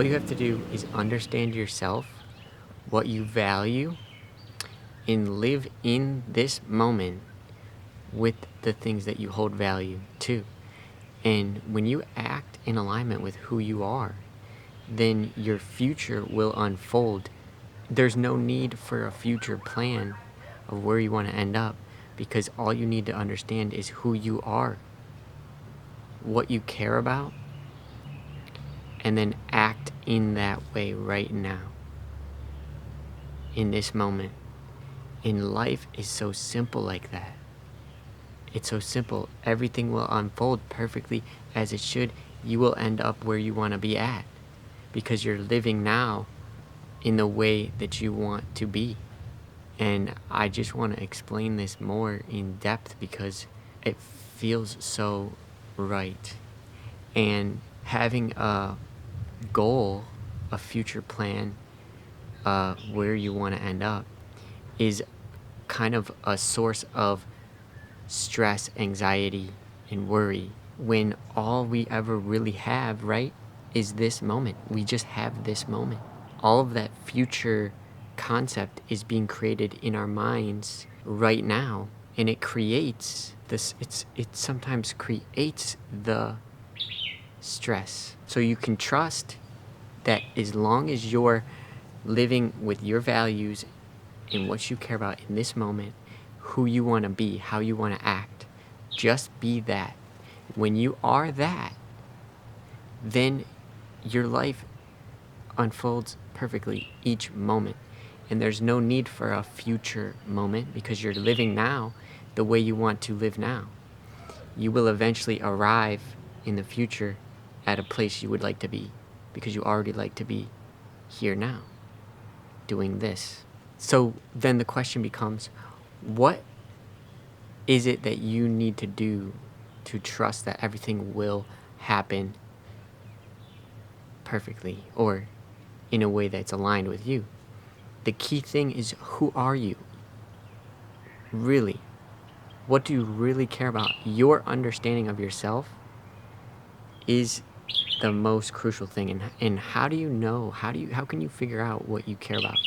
All you have to do is understand yourself, what you value, and live in this moment with the things that you hold value to. And when you act in alignment with who you are, then your future will unfold. There's no need for a future plan of where you want to end up, because all you need to understand is who you are, what you care about, and then act in that way right now, in this moment. And life is so simple like that. It's so simple. Everything will unfold perfectly as it should. You will end up where you want to be at, because you're living now in the way that you want to be. And I just want to explain this more in depth because it feels so right. And having a goal, a future plan, where you want to end up, is kind of a source of stress, anxiety, and worry, when all we ever really have, right, is this moment. We just have this moment. All of that future concept is being created in our minds right now, and it creates this, it sometimes creates the stress. So you can trust that as long as you're living with your values and what you care about in this moment, who you want to be, how you want to act, just be that. When you are that, then your life unfolds perfectly each moment. And there's no need for a future moment, because you're living now the way you want to live now. You will eventually arrive in the future at a place you would like to be, because you already like to be here now, doing this. So then the question becomes, what is it that you need to do to trust that everything will happen perfectly, or in a way that's aligned with you? The key thing is, who are you? Really? What do you really care about? Your understanding of yourself is the most crucial thing. And how do you know? How can you figure out what you care about?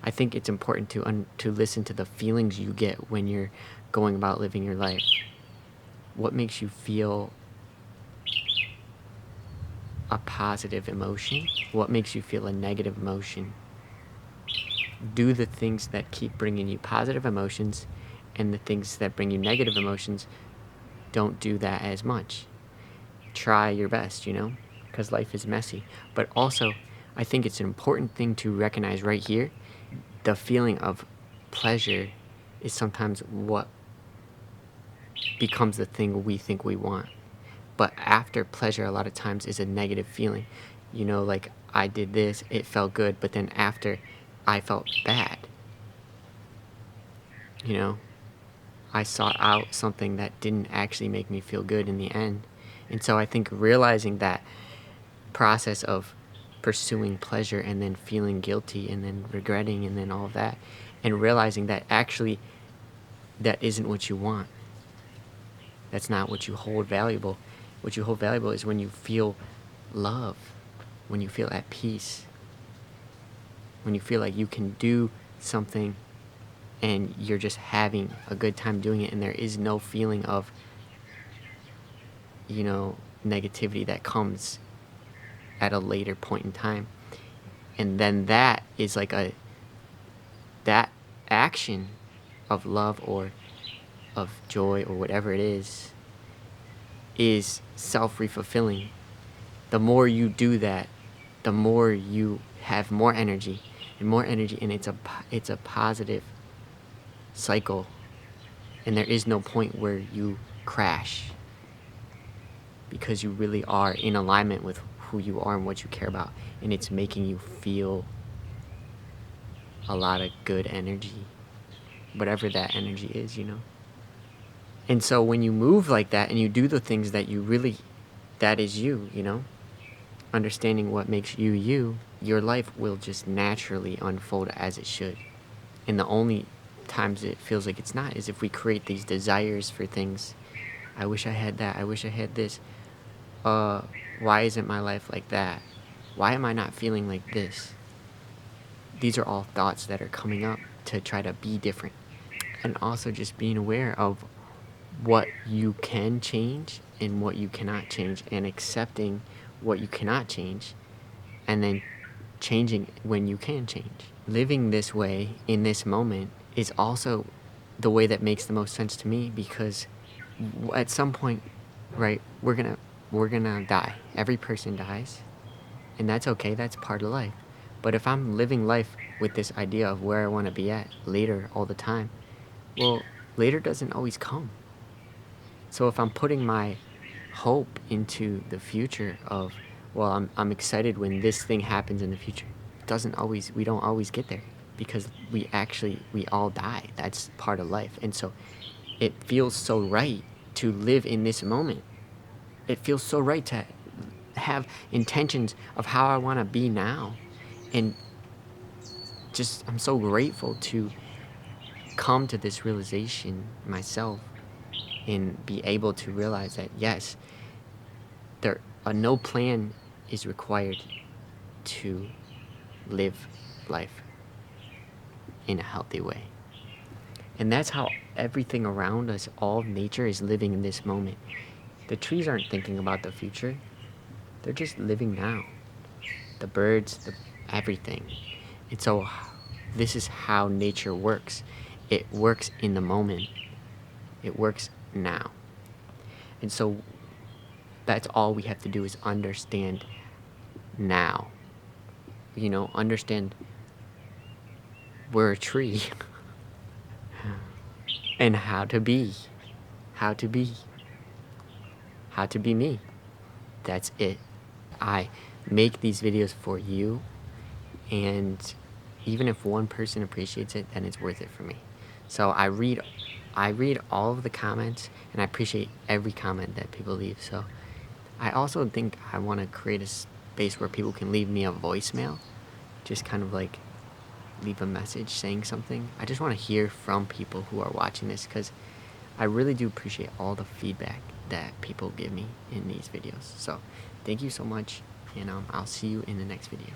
I think it's important to listen to the feelings you get when you're going about living your life. What makes you feel a positive emotion? What makes you feel a negative emotion? Do the things that keep bringing you positive emotions, and the things that bring you negative emotions, don't do that as much. Try your best, because life is messy. But also, I think it's an important thing to recognize right here. The feeling of pleasure is sometimes what becomes the thing we think we want. But after pleasure, a lot of times, is a negative feeling. Like, I did this, it felt good, but then after, I felt bad. I sought out something that didn't actually make me feel good in the end. And so I think realizing that process of pursuing pleasure and then feeling guilty and then regretting and then all of that, and realizing that actually that isn't what you want. That's not what you hold valuable. What you hold valuable is when you feel love, when you feel at peace, when you feel like you can do something and you're just having a good time doing it, and there is no feeling of, negativity that comes at a later point in time. And then that is like that action of love or of joy or whatever it is self-fulfilling. The more you do that, the more you have more energy, and it's a positive cycle, and there is no point where you crash, because you really are in alignment with who you are and what you care about, and it's making you feel a lot of good energy, whatever that energy is. And so when you move like that and you do the things that that is you, understanding what makes you you, your life will just naturally unfold as it should. And the only times it feels like it's not is if we create these desires for things. I wish I had that. I wish I had this. Why isn't my life like that? Why am I not feeling like this? These are all thoughts that are coming up to try to be different. And also just being aware of what you can change and what you cannot change, and accepting what you cannot change, and then changing when you can change. Living this way in this moment is also the way that makes the most sense to me, because at some point, right, we're gonna die. Every person dies, and that's okay. That's part of life. But if I'm living life with this idea of where I want to be at later all the time, well, later doesn't always come. So if I'm putting my hope into the future of, well, I'm excited when this thing happens in the future, we don't always get there, because we all die. That's part of life. And so it feels so right to live in this moment. It feels so right to have intentions of how I want to be now. And just, I'm so grateful to come to this realization myself, and be able to realize that, yes, no plan is required to live life in a healthy way. And that's how everything around us, all of nature, is living in this moment. The trees aren't thinking about the future. They're just living now. The birds, everything. And so this is how nature works. It works in the moment. It works now. And so that's all we have to do, is understand now. Understand we're a tree. And how to be me. That's it. I make these videos for you, and even if one person appreciates it, then it's worth it for me. So I read all of the comments, and I appreciate every comment that people leave. So I also think I want to create a space where people can leave me a voicemail, just kind of like leave a message saying something. I just want to hear from people who are watching this, because I really do appreciate all the feedback that people give me in these videos. So thank you so much, and I'll see you in the next video.